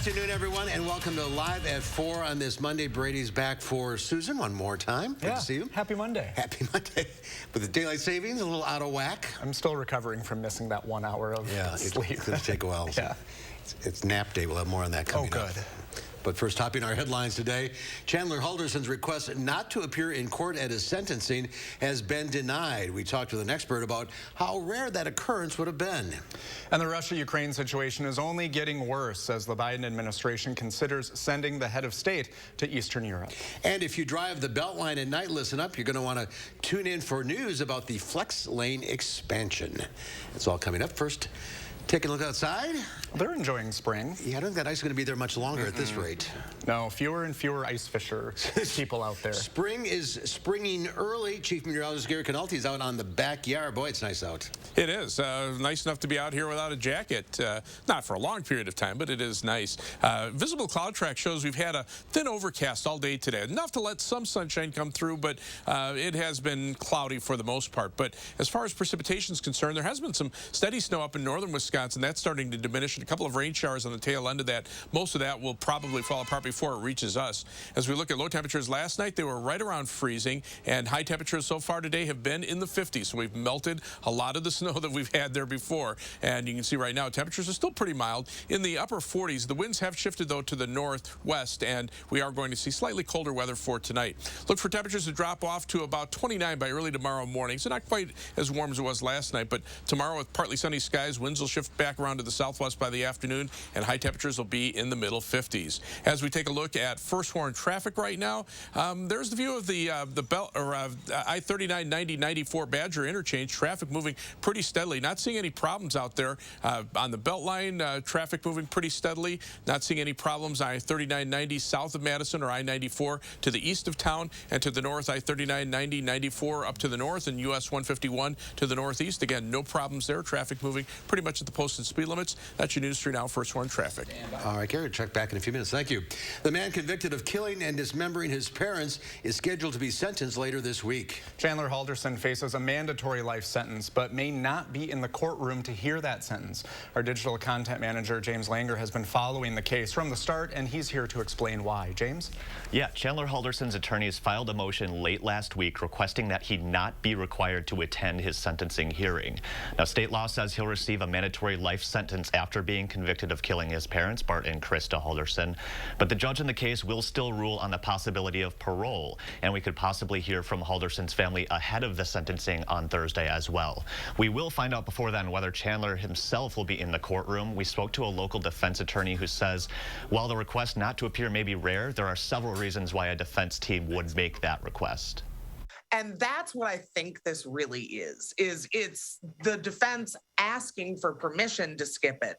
afternoon, everyone, and welcome to Live at 4 on this Monday. Brady's back for Susan one more time. Good to see you. Happy Monday. Happy Monday. With the daylight savings, a little out of whack. I'm still recovering from missing that 1 hour of sleep. It's going to take a while. Yeah. It's nap day. We'll have more on that coming up. Good. But first, topping our headlines today, Chandler Halderson's request not to appear in court at his sentencing has been denied. We talked with an expert about how rare that occurrence would have been. And the Russia-Ukraine situation is only getting worse as the Biden administration considers sending the head of state to Eastern Europe. And if you drive the Beltline at night, listen up. You're going to want to tune in for news about the Flex Lane expansion. It's all coming up. First, taking a look outside. They're enjoying spring. Yeah, I don't think that ice is going to be there much longer at this rate. No, fewer and fewer ice fisher people out there. Spring is springing early. Chief Meteorologist Gary Canalti is out on the backyard. Boy, it's nice out. It is. Nice enough to be out here without a jacket. Not for a long period of time, but it is nice. Visible cloud track shows we've had a thin overcast all day today. Enough to let some sunshine come through, but it has been cloudy for the most part. But as far as precipitation is concerned, there has been some steady snow up in northern Wisconsin. That's starting to diminish. A couple of rain showers on the tail end of that. Most of that will probably fall apart before it reaches us. As we look at low temperatures last night, they were right around freezing, and high temperatures so far today have been in the 50s. So we've melted a lot of the snow that we've had there before. And you can see right now temperatures are still pretty mild in the upper 40s. The winds have shifted, though, to the northwest, and we are going to see slightly colder weather for tonight. Look for temperatures to drop off to about 29 by early tomorrow morning. So not quite as warm as it was last night, but tomorrow with partly sunny skies, winds will shift back around to the southwest by the afternoon, and high temperatures will be in the middle 50s. As we take a look at First Warren traffic right now, there's the view of the I-39-90-94 Badger interchange. Traffic moving pretty steadily. Not seeing any problems out there on the Beltline. Traffic moving pretty steadily. Not seeing any problems on I-39-90 south of Madison or I-94 to the east of town, and to the north I-39-90-94 up to the north, and US 151 to the northeast. Again, no problems there. Traffic moving pretty much at the posted speed limits. That's your news 3 now, First Warren traffic. All right, Gary, check back in a few minutes. Thank you. The man convicted of killing and dismembering his parents is scheduled to be sentenced later this week. Chandler Halderson faces a mandatory life sentence, but may not be in the courtroom to hear that sentence. Our digital content manager, James Langer, has been following the case from the start, and he's here to explain why. James? Yeah, Chandler Halderson's attorneys filed a motion late last week requesting that he not be required to attend his sentencing hearing. Now, state law says he'll receive a mandatory life sentence after being convicted of killing his parents, Bart and Krista Halderson. But the judge in the case will still rule on the possibility of parole, and we could possibly hear from Halderson's family ahead of the sentencing on Thursday as well. We will find out before then whether Chandler himself will be in the courtroom. We spoke to a local defense attorney who says while the request not to appear may be rare, there are several reasons why a defense team would make that request. And that's what I think this really is it's the defense asking for permission to skip it,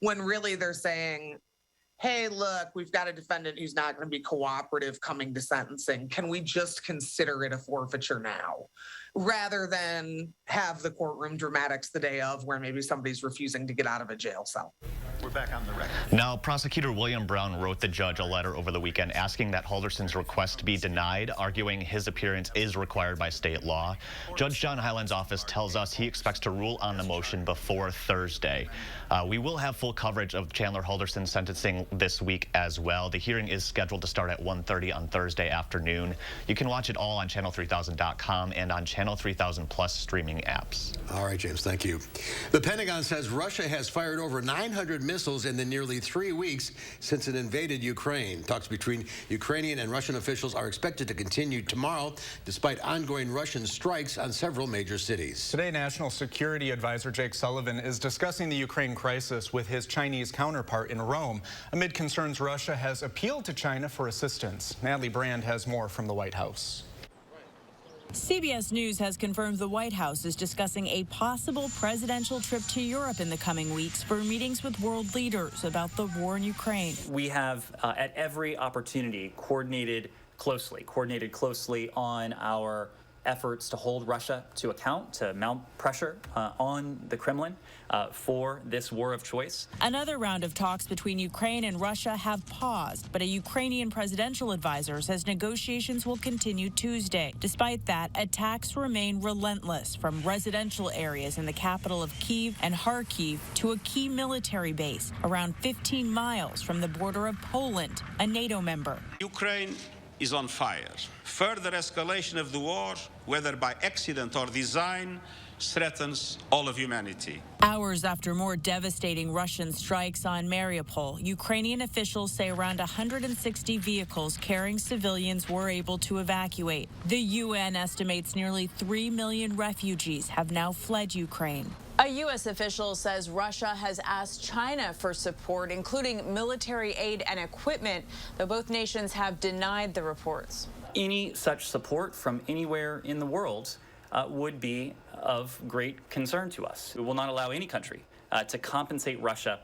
when really they're saying, hey, look, we've got a defendant who's not going to be cooperative coming to sentencing. Can we just consider it a forfeiture now? Rather than have the courtroom dramatics the day of where maybe somebody's refusing to get out of a jail cell. We're back on the record. Now, prosecutor William Brown wrote the judge a letter over the weekend asking that Halderson's request be denied, arguing his appearance is required by state law. Judge John Hyland's office tells us he expects to rule on the motion before Thursday. We will have full coverage of Chandler Halderson's sentencing this week as well. The hearing is scheduled to start at 1:30 on Thursday afternoon. You can watch it all on channel3000.com and on Channel 3000 Plus streaming apps. All right, James, thank you. The Pentagon says Russia has fired over 900 missiles in the nearly 3 weeks since it invaded Ukraine. Talks between Ukrainian and Russian officials are expected to continue tomorrow, despite ongoing Russian strikes on several major cities. Today, National Security Advisor Jake Sullivan is discussing the Ukraine crisis with his Chinese counterpart in Rome, amid concerns Russia has appealed to China for assistance. Natalie Brand has more from the White House. CBS News has confirmed the White House is discussing a possible presidential trip to Europe in the coming weeks for meetings with world leaders about the war in Ukraine. We have, at every opportunity, coordinated closely on our efforts to hold Russia to account, to mount pressure on the Kremlin for this war of choice. Another round of talks between Ukraine and Russia have paused, but a Ukrainian presidential advisor says negotiations will continue Tuesday. Despite that, attacks remain relentless from residential areas in the capital of Kyiv and Kharkiv to a key military base around 15 miles from the border of Poland, a NATO member. Ukraine is on fire. Further escalation of the war, whether by accident or design, threatens all of humanity. Hours after more devastating Russian strikes on Mariupol, Ukrainian officials say around 160 vehicles carrying civilians were able to evacuate. The UN estimates nearly 3 million refugees have now fled Ukraine. A U.S. official says Russia has asked China for support, including military aid and equipment, though both nations have denied the reports. Any such support from anywhere in the world would be of great concern to us. We will not allow any country to compensate Russia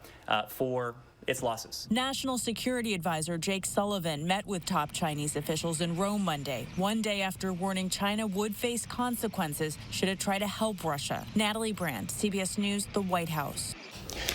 for its losses. National Security Advisor Jake Sullivan met with top Chinese officials in Rome Monday, one day after warning China would face consequences should it try to help Russia. Natalie Brandt, CBS News, the White House.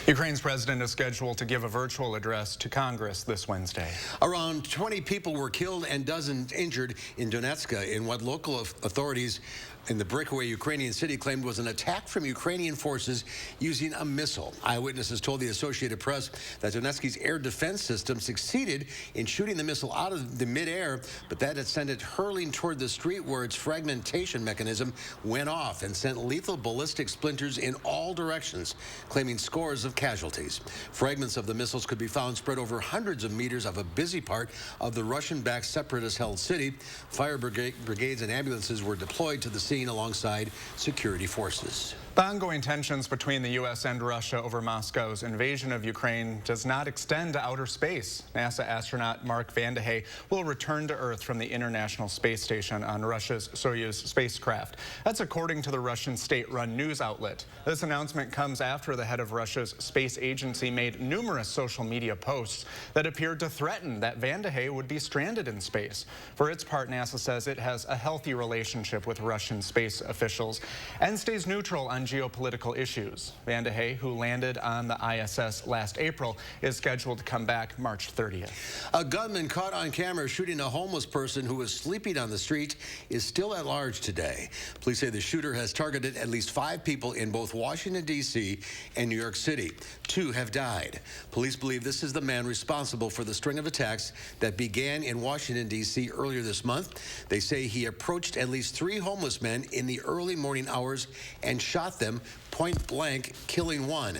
Ukraine's president is scheduled to give a virtual address to Congress this Wednesday. Around 20 people were killed and dozens injured in Donetsk in what local authorities in the breakaway Ukrainian city claimed was an attack from Ukrainian forces using a missile. Eyewitnesses told the Associated Press that Donetsk's air defense system succeeded in shooting the missile out of the midair, but that it sent it hurling toward the street where its fragmentation mechanism went off and sent lethal ballistic splinters in all directions, claiming scores of casualties. Fragments of the missiles could be found spread over hundreds of meters of a busy part of the Russian-backed separatist-held city. Fire brigades and ambulances were deployed to the scene alongside security forces. The ongoing tensions between the U.S. and Russia over Moscow's invasion of Ukraine does not extend to outer space. NASA astronaut Mark Vanderhey will return to Earth from the International Space Station on Russia's Soyuz spacecraft. That's according to the Russian state-run news outlet. This announcement comes after the head of Russia's space agency made numerous social media posts that appeared to threaten that Vanderhey would be stranded in space. For its part, NASA says it has a healthy relationship with Russian space officials and stays neutral on geopolitical issues. Vanderhey, who landed on the ISS last April, is scheduled to come back March 30th. A gunman caught on camera shooting a homeless person who was sleeping on the street is still at large today. Police say the shooter has targeted at least 5 people in both Washington, D.C. and New York City. 2 have died. Police believe this is the man responsible for the string of attacks that began in Washington, D.C. earlier this month. They say he approached at least 3 homeless men in the early morning hours and shot them point blank, killing 1.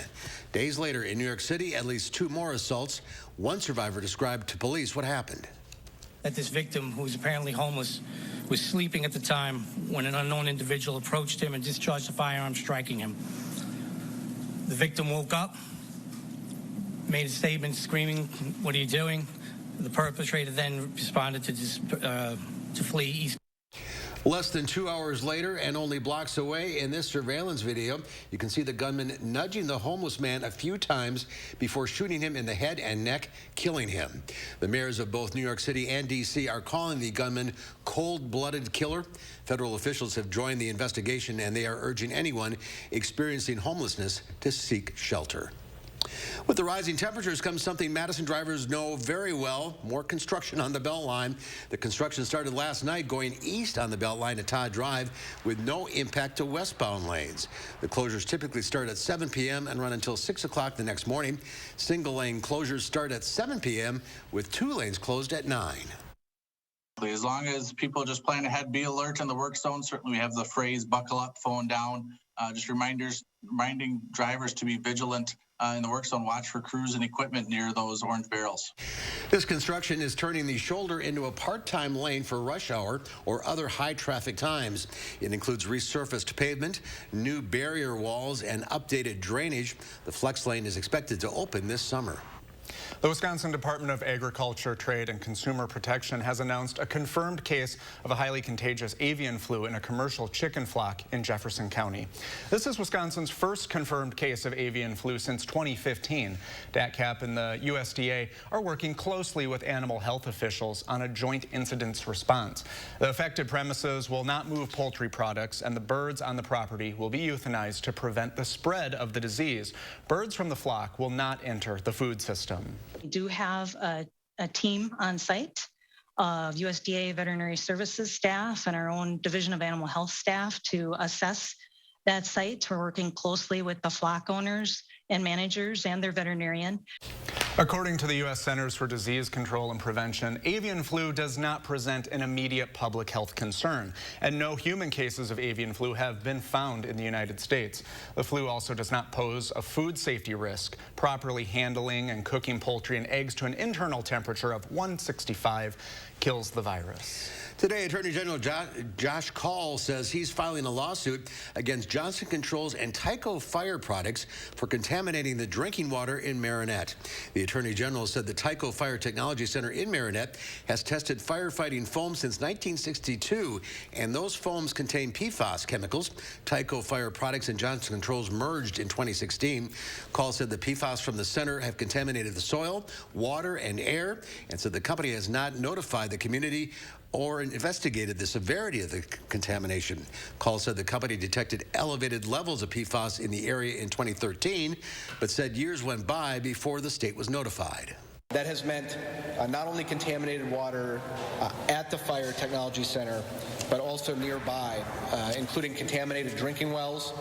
Days later in New York City, at least 2 more assaults. One survivor described to police what happened. That this victim, who was apparently homeless, was sleeping at the time when an unknown individual approached him and discharged a firearm, striking him. The victim woke up, made a statement screaming, "What are you doing?" The perpetrator then responded to flee east. Less than 2 hours later and only blocks away, in this surveillance video, you can see the gunman nudging the homeless man a few times before shooting him in the head and neck, killing him. The mayors of both New York City and D.C. are calling the gunman cold-blooded killer. Federal officials have joined the investigation, and they are urging anyone experiencing homelessness to seek shelter. With the rising temperatures comes something Madison drivers know very well: more construction on the Beltline. The construction started last night going east on the Beltline at Todd Drive with no impact to westbound lanes. The closures typically start at 7 p.m. and run until 6 o'clock the next morning. Single-lane closures start at 7 p.m. with 2 lanes closed at 9. As long as people just plan ahead, be alert in the work zone. Certainly we have the phrase "buckle up, phone down." Just reminding drivers to be vigilant in the work zone. Watch for crews and equipment near those orange barrels. This construction is turning the shoulder into a part-time lane for rush hour or other high traffic times. It includes resurfaced pavement, new barrier walls, and updated drainage. The flex lane is expected to open this summer. The Wisconsin Department of Agriculture, Trade, and Consumer Protection has announced a confirmed case of a highly contagious avian flu in a commercial chicken flock in Jefferson County. This is Wisconsin's first confirmed case of avian flu since 2015. DATCAP and the USDA are working closely with animal health officials on a joint incident response. The affected premises will not move poultry products, and the birds on the property will be euthanized to prevent the spread of the disease. Birds from the flock will not enter the food system. We do have a team on site of USDA veterinary services staff and our own Division of Animal Health staff to assess that site. We're working closely with the flock owners and managers and their veterinarian. According to the U.S. Centers for Disease Control and Prevention, avian flu does not present an immediate public health concern, and no human cases of avian flu have been found in the United States. The flu also does not pose a food safety risk. Properly handling and cooking poultry and eggs to an internal temperature of 165 kills the virus. Today, Attorney General Josh Kaul says he's filing a lawsuit against Johnson Controls and Tyco Fire Products for contaminating the drinking water in Marinette. The Attorney General said the Tyco Fire Technology Center in Marinette has tested firefighting foam since 1962, and those foams contain PFAS chemicals. Tyco Fire Products and Johnson Controls merged in 2016. Kaul said the PFAS from the center have contaminated the soil, water, and air, and said the company has not notified the community or investigated the severity of the contamination. Kaul said the company detected elevated levels of PFAS in the area in 2013, but said years went by before the state was notified. That has meant not only contaminated water at the Fire Technology Center, but also nearby, including contaminated drinking wells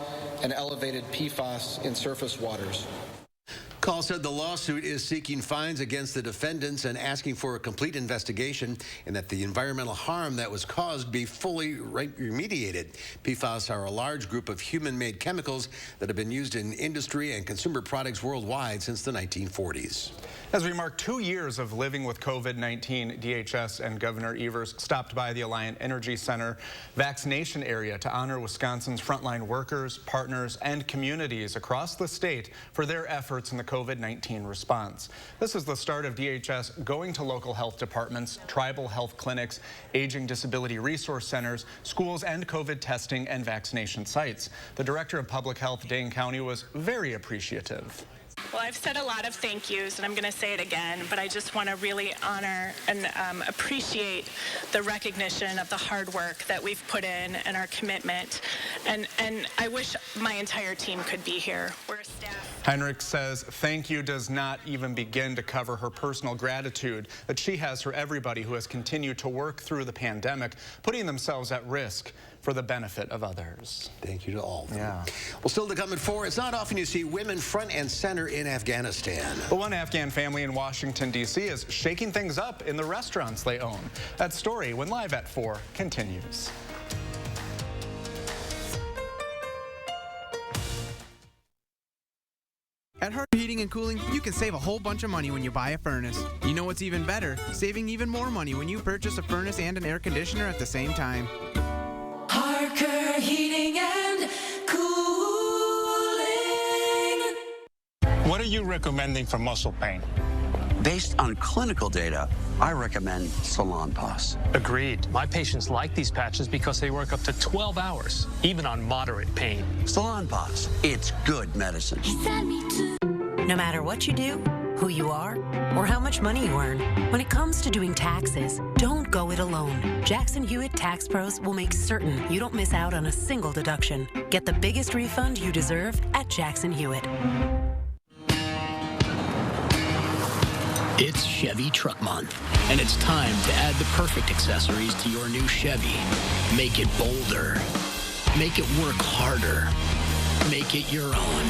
and elevated PFAS in surface waters. Kaul said the lawsuit is seeking fines against the defendants and asking for a complete investigation and that the environmental harm that was caused be fully remediated. PFAS are a large group of human-made chemicals that have been used in industry and consumer products worldwide since the 1940s. As we mark 2 years of living with COVID-19, DHS and Governor Evers stopped by the Alliant Energy Center vaccination area to honor Wisconsin's frontline workers, partners, and communities across the state for their efforts in the COVID-19 response. This is the start of DHS going to local health departments, tribal health clinics, aging disability resource centers, schools, and COVID testing and vaccination sites. The Director of Public Health, Dane County, was very appreciative. Well, I've said a lot of thank yous, and I'm going to say it again, but I just want to really honor and appreciate the recognition of the hard work that we've put in and our commitment. And I wish my entire team could be here. We're a staff. Heinrich says thank you does not even begin to cover her personal gratitude that she has for everybody who has continued to work through the pandemic, putting themselves at risk for the benefit of others. Thank you to all of them. Yeah. Well, still to come at 4, it's not often you see women front and center in Afghanistan. But one Afghan family in Washington, D.C. is shaking things up in the restaurants they own. That story, when live at 4, continues. At Harbor Heating and Cooling, you can save a whole bunch of money when you buy a furnace. You know what's even better? Saving even more money when you purchase a furnace and an air conditioner at the same time. Harker Heating and Cooling. What are you recommending for muscle pain? Based on clinical data, I recommend Salonpas. Agreed. My patients like these patches because they work up to 12 hours, even on moderate pain. Salonpas, it's good medicine. No matter what you do, who you are, or how much money you earn, when it comes to doing taxes, don't go it alone. Jackson Hewitt Tax Pros will make certain you don't miss out on a single deduction. Get the biggest refund you deserve at Jackson Hewitt. It's Chevy Truck Month, and it's time to add the perfect accessories to your new Chevy. Make it bolder. Make it work harder. Make it your own.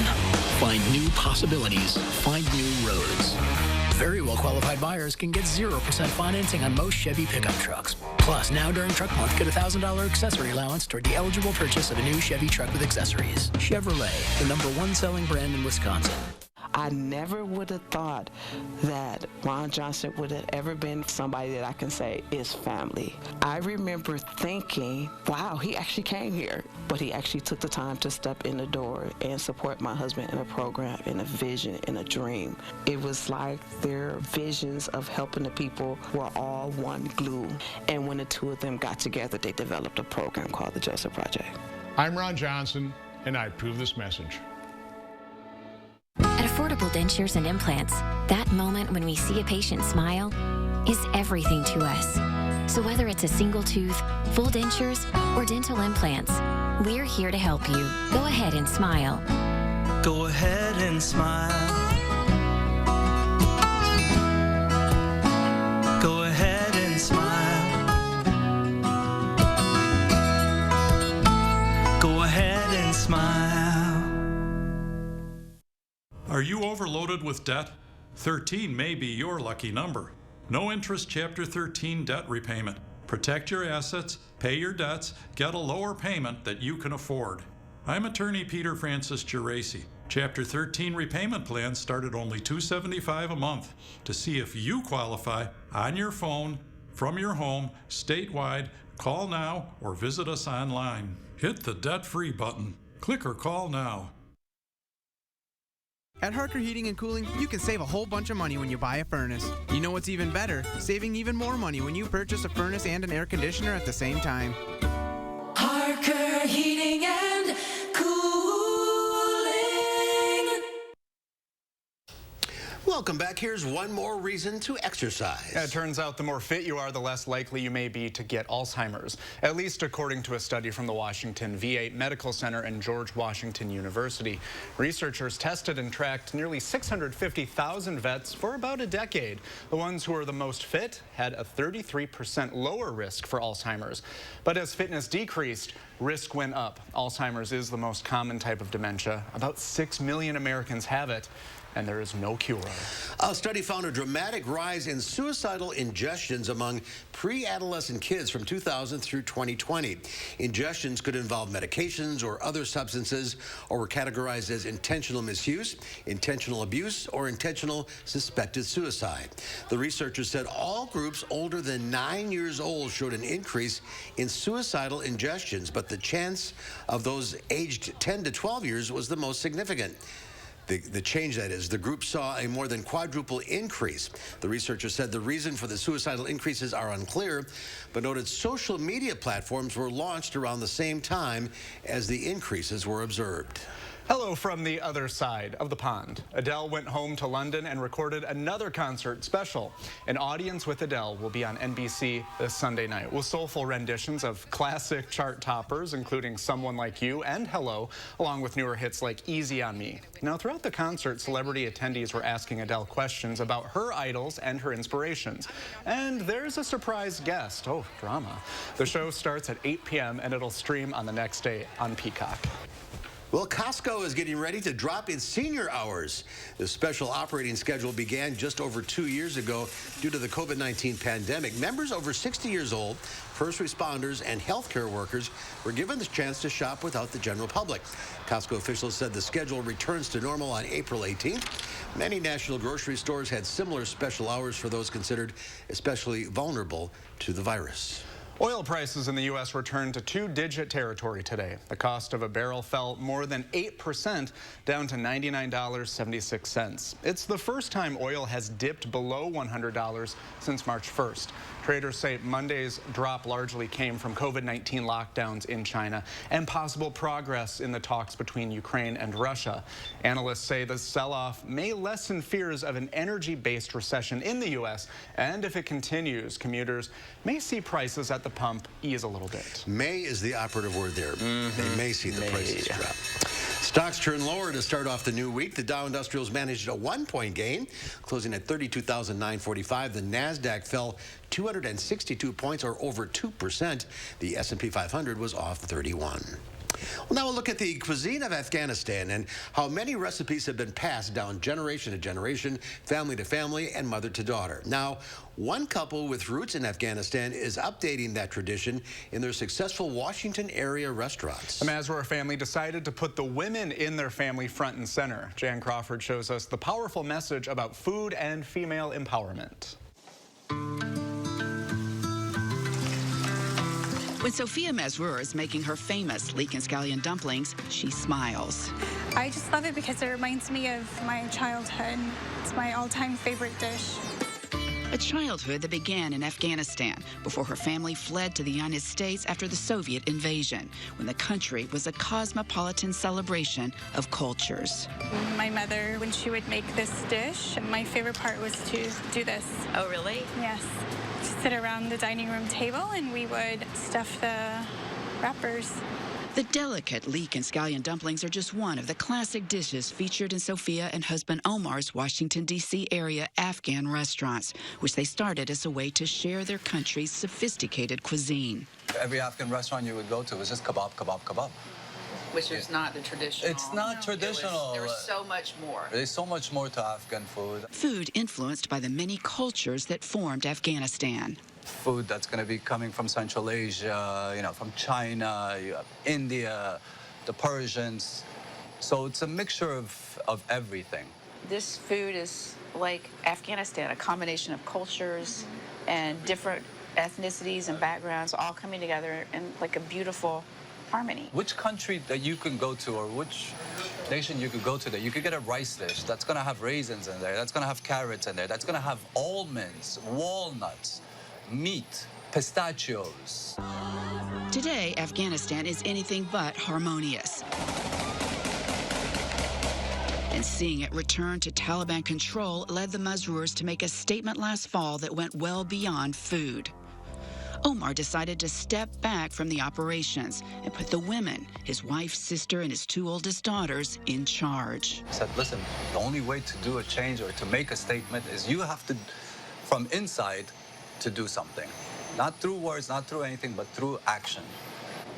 Find new possibilities. Find new roads. Very well-qualified buyers can get 0% financing on most Chevy pickup trucks. Plus, now during Truck Month, get a $1,000 accessory allowance toward the eligible purchase of a new Chevy truck with accessories. Chevrolet, the #1 selling brand in Wisconsin. I never would have thought that Ron Johnson would have ever been somebody that I can say is family. I remember thinking, wow, he actually came here, but he actually took the time to step in the door and support my husband in a program, in a vision, in a dream. It was like their visions of helping the people were all one glue. And when the two of them got together, they developed a program called the Joseph Project. I'm Ron Johnson, and I approve this message. At Affordable Dentures and Implants, that moment when we see a patient smile is everything to us. So whether it's a single tooth, full dentures, or dental implants, we're here to help you. Go ahead and smile. Go ahead and smile. Go ahead and smile. Go ahead and smile. Are you overloaded with debt? 13 may be your lucky number. No interest Chapter 13 debt repayment. Protect your assets, pay your debts, get a lower payment that you can afford. I'm attorney Peter Francis Geraci. Chapter 13 repayment plans start at only $275 a month. To see if you qualify, on your phone, from your home, statewide, call now or visit us online. Hit the debt-free button. Click or call now. At Harker Heating and Cooling, you can save a whole bunch of money when you buy a furnace. You know what's even better? Saving even more money when you purchase a furnace and an air conditioner at the same time. Harker Heating and Cooling. Welcome back. Here's one more reason to exercise. It turns out the more fit you are, the less likely you may be to get Alzheimer's, at least according to a study from the Washington VA Medical Center and George Washington University. Researchers tested and tracked nearly 650,000 vets for about a decade. The ones who were the most fit had a 33% lower risk for Alzheimer's. But as fitness decreased, risk went up. Alzheimer's is the most common type of dementia. About 6 million Americans have it, and there is no cure. A study found a dramatic rise in suicidal ingestions among pre-adolescent kids from 2000 through 2020. Ingestions could involve medications or other substances, or were categorized as intentional misuse, intentional abuse, or intentional suspected suicide. The researchers said all groups older than 9 years old showed an increase in suicidal ingestions, but the chance of those aged 10 to 12 years was the most significant. The change, that is, the group saw a more than quadruple increase. The researchers said the reason for the suicidal increases are unclear, but noted social media platforms were launched around the same time as the increases were observed. Hello from the other side of the pond. Adele went home to London and recorded another concert special. An audience with Adele will be on NBC this Sunday night with soulful renditions of classic chart toppers, including Someone Like You and Hello, along with newer hits like Easy on Me. Now, throughout the concert, celebrity attendees were asking Adele questions about her idols and her inspirations. And there's a surprise guest. Oh, drama. The show starts at 8 p.m. and it'll stream on the next day on Peacock. Well, Costco is getting ready to drop its senior hours. The special operating schedule began just over 2 years ago due to the COVID-19 pandemic. Members over 60 years old, first responders, and healthcare workers were given the chance to shop without the general public. Costco officials said the schedule returns to normal on April 18th. Many national grocery stores had similar special hours for those considered especially vulnerable to the virus. Oil prices in the U.S. returned to two-digit territory today. The cost of a barrel fell more than 8%, down to $99.76. It's the first time oil has dipped below $100 since March 1st. Traders say Monday's drop largely came from COVID-19 lockdowns in China and possible progress in the talks between Ukraine and Russia. Analysts say the sell-off may lessen fears of an energy-based recession in the U.S., and if it continues, commuters may see prices at the pump ease a little bit. May is the operative word there. They may see the prices drop. Stocks turn lower to start off the new week. The Dow Industrials managed a 1-point gain, closing at 32,945. The NASDAQ fell 262 points, or over 2%. The S&P 500 was off 31. Well, now we'll look at the cuisine of Afghanistan and how many recipes have been passed down generation to generation, family to family, and mother to daughter. Now, one couple with roots in Afghanistan is updating that tradition in their successful Washington area restaurants. The Mazur family decided to put the women in their family front and center. Jan Crawford shows us the powerful message about food and female empowerment. When Sophia Mazur is making her famous leek and scallion dumplings, she smiles. I just love it because it reminds me of my childhood. It's my all-time favorite dish. A childhood that began in Afghanistan before her family fled to the United States after the Soviet invasion, when the country was a cosmopolitan celebration of cultures. My mother, when she would make this dish, my favorite part was to do this. Oh, really? Yes. Sit around the dining room table and we would stuff the wrappers. The delicate leek and scallion dumplings are just one of the classic dishes featured in Sophia and husband Omar's Washington, D.C. area Afghan restaurants, which they started as a way to share their country's sophisticated cuisine. Every Afghan restaurant you would go to was just kebab, kebab, kebab. Which is not the traditional. It's not traditional. There was so much more. There's so much more to Afghan food. Food influenced by the many cultures that formed Afghanistan. Food that's going to be coming from Central Asia, you know, from China, you have India, the Persians. So it's a mixture of everything. This food is like Afghanistan, a combination of cultures and different ethnicities and backgrounds all coming together in like a beautiful harmony. Which country that you can go to or which nation you could go to that you could get a rice dish that's going to have raisins in there, that's going to have carrots in there, that's going to have almonds, walnuts, meat, pistachios. Today, Afghanistan is anything but harmonious. And seeing it return to Taliban control led the Mazurs to make a statement last fall that went well beyond food. Omar decided to step back from the operations and put the women, his wife, sister, and his two oldest daughters, in charge. He said, listen, the only way to do a change or to make a statement is you have to, from inside, to do something. Not through words, not through anything, but through action.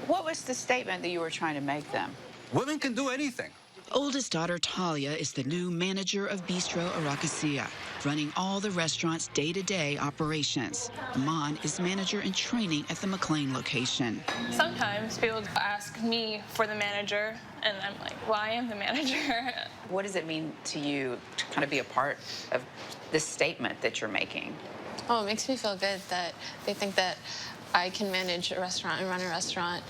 What was the statement that you were trying to make them? Women can do anything. Oldest daughter Talia is the new manager of Bistro Arakasiya, running all the restaurant's day-to-day operations. Aman is manager in training at the McLean location. Sometimes people ask me for the manager, and I'm like, well, I am the manager. What does it mean to you to kind of be a part of this statement that you're making? Oh, it makes me feel good that they think that I can manage a restaurant and run a restaurant.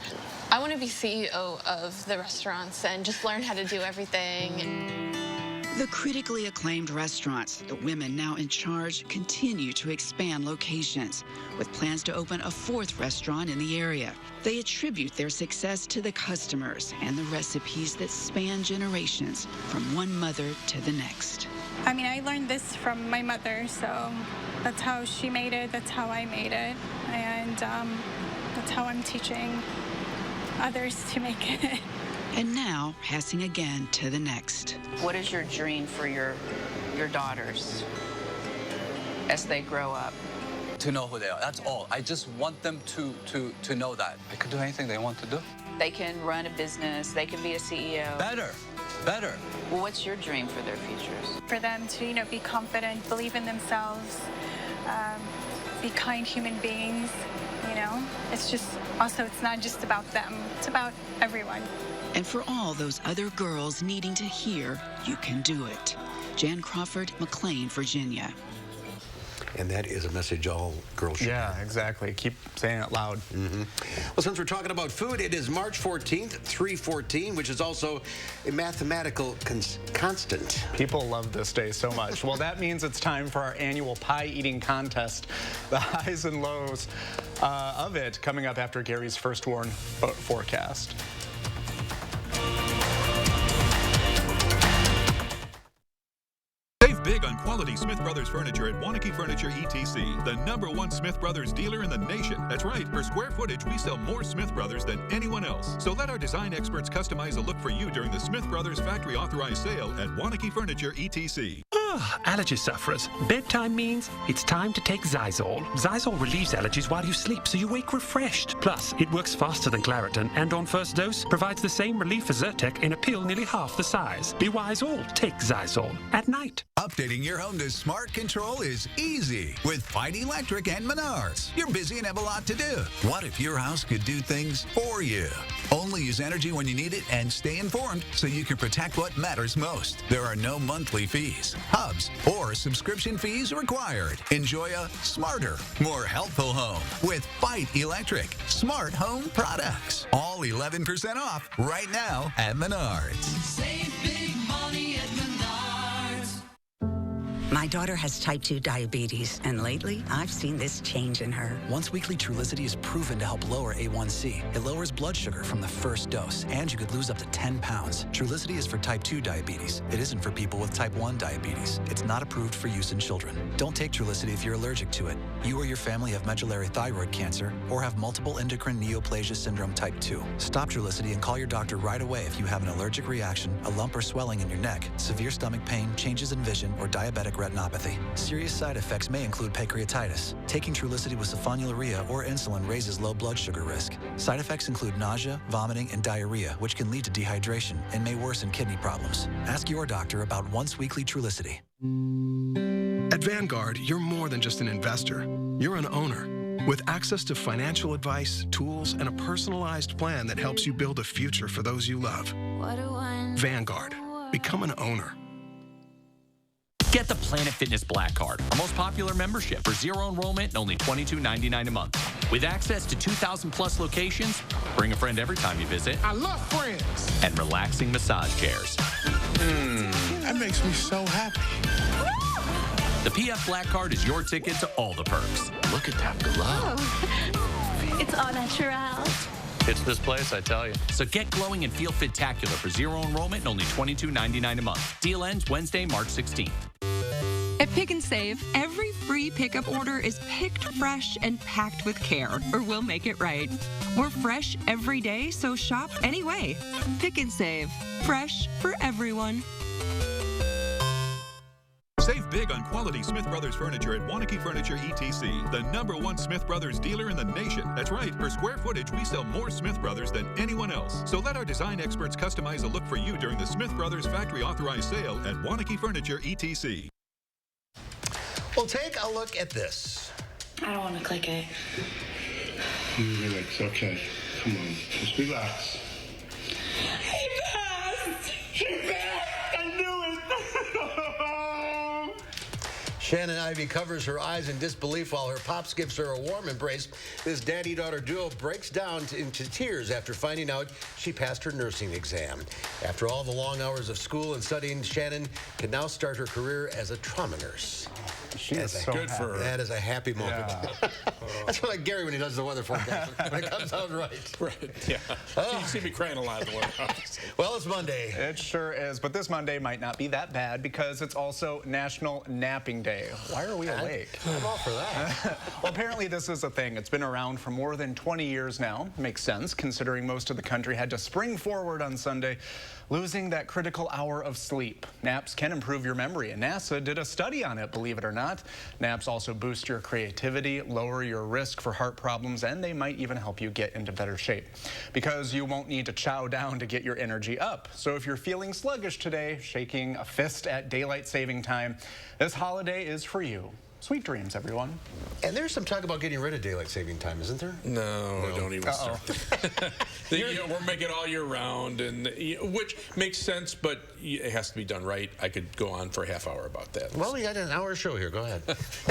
I want to be CEO of the restaurants and just learn how to do everything. The critically acclaimed restaurants, the women now in charge, continue to expand locations, with plans to open a fourth restaurant in the area. They attribute their success to the customers and the recipes that span generations, from one mother to the next. I mean, I learned this from my mother, so that's how she made it, that's how I made it, and that's how I'm teaching others to make it. And now, passing again to the next. What is your dream for your daughters as they grow up? To know who they are, that's all. I just want them to know that. They can do anything they want to do. They can run a business, they can be a CEO. Better. Well, what's your dream for their futures? For them to, be confident, believe in themselves, be kind human beings, It's just, also, it's not just about them. It's about everyone. And for all those other girls needing to hear, you can do it. Jan Crawford, McLean, Virginia. And that is a message all girls should Yeah, exactly. Keep saying it loud. Mm-hmm. Well, since we're talking about food, it is March 14th, 314, which is also a mathematical constant. People love this day so much. Well, that means it's time for our annual pie eating contest. The highs and lows of it coming up after Gary's first warn forecast. Save big on quality Smith Brothers furniture at Wanakee Furniture ETC, the #1 Smith Brothers dealer in the nation. That's right, per square footage, we sell more Smith Brothers than anyone else. So let our design experts customize a look for you during the Smith Brothers factory authorized sale at Wanakee Furniture ETC. Allergy sufferers. Bedtime means it's time to take Zysol. Zysol relieves allergies while you sleep, so you wake refreshed. Plus, it works faster than Claritin, and on first dose, provides the same relief as Zyrtec in a pill nearly half the size. Be wise all. Take Zysol at night. Updating your home to smart control is easy with Fight Electric and Menards. You're busy and have a lot to do. What if your house could do things for you? Only use energy when you need it and stay informed so you can protect what matters most. There are no monthly fees, hubs, or subscription fees required. Enjoy a smarter, more helpful home with Fight Electric Smart Home Products. All 11% off right now at Menards. Save big money at Menards. My daughter has type 2 diabetes, and lately I've seen this change in her. Once weekly Trulicity is proven to help lower A1C. It lowers blood sugar from the first dose, and you could lose up to 10 pounds. Trulicity is for type 2 diabetes. It isn't for people with type 1 diabetes. It's not approved for use in children. Don't take Trulicity if you're allergic to it. You or your family have medullary thyroid cancer or have multiple endocrine neoplasia syndrome type 2. Stop Trulicity and call your doctor right away if you have an allergic reaction, a lump or swelling in your neck, severe stomach pain, changes in vision, or diabetic retinopathy. Serious side effects may include pancreatitis. Taking Trulicity with sulfonylurea or insulin raises low blood sugar risk. Side effects include nausea, vomiting, and diarrhea, which can lead to dehydration and may worsen kidney problems. Ask your doctor about once-weekly Trulicity. At Vanguard, you're more than just an investor. You're an owner with access to financial advice, tools, and a personalized plan that helps you build a future for those you love. Vanguard. Become an owner. Get the Planet Fitness Black Card, our most popular membership for zero enrollment and only $22.99 a month. With access to 2,000 plus locations, bring a friend every time you visit. I love friends. And relaxing massage chairs. That makes me so happy. The PF Black Card is your ticket to all the perks. Look at that glow. Oh, it's all natural. It's this place, I tell you. So get glowing and feel fit-tacular for zero enrollment and only $22.99 a month. Deal ends Wednesday, March 16th. At Pick and Save, every free pickup order is picked fresh and packed with care, or we'll make it right. We're fresh every day, so shop anyway. Pick and Save. Fresh for everyone. Save big on quality Smith Brothers furniture at Wanakee Furniture ETC, the #1 Smith Brothers dealer in the nation. That's right, per square footage, we sell more Smith Brothers than anyone else. So let our design experts customize a look for you during the Smith Brothers factory authorized sale at Wanakee Furniture ETC. Well, take a look at this. I don't want to click it. Relax, okay. Come on, just relax. He passed! He passed! I knew it! Shannon Ivy covers her eyes in disbelief while her pops gives her a warm embrace. This daddy-daughter duo breaks down into tears after finding out she passed her nursing exam. After all the long hours of school and studying, Shannon can now start her career as a trauma nurse. She is so good happy. for her. That is a happy moment. Yeah. That's like Gary when he does the weather forecast. When it comes out right. Right, yeah. You see me crying a lot in the weather. Well, it's Monday. It sure is, but this Monday might not be that bad because it's also National Napping Day. Why are we awake? I'm all for that. Well, apparently this is a thing. It's been around for more than 20 years now. Makes sense, considering most of the country had to spring forward on Sunday, losing that critical hour of sleep. Naps can improve your memory, and NASA did a study on it, believe it or not. Naps also boost your creativity, lower your risk for heart problems, and they might even help you get into better shape because you won't need to chow down to get your energy up. So if you're feeling sluggish today, shaking a fist at daylight saving time, this holiday is for you. Sweet dreams, everyone. And there's some talk about getting rid of daylight saving time, isn't there? No, don't even start. We're making it all year round, and which makes sense, but it has to be done right. I could go on for a half hour about that. Well, we got an hour show here. Go ahead.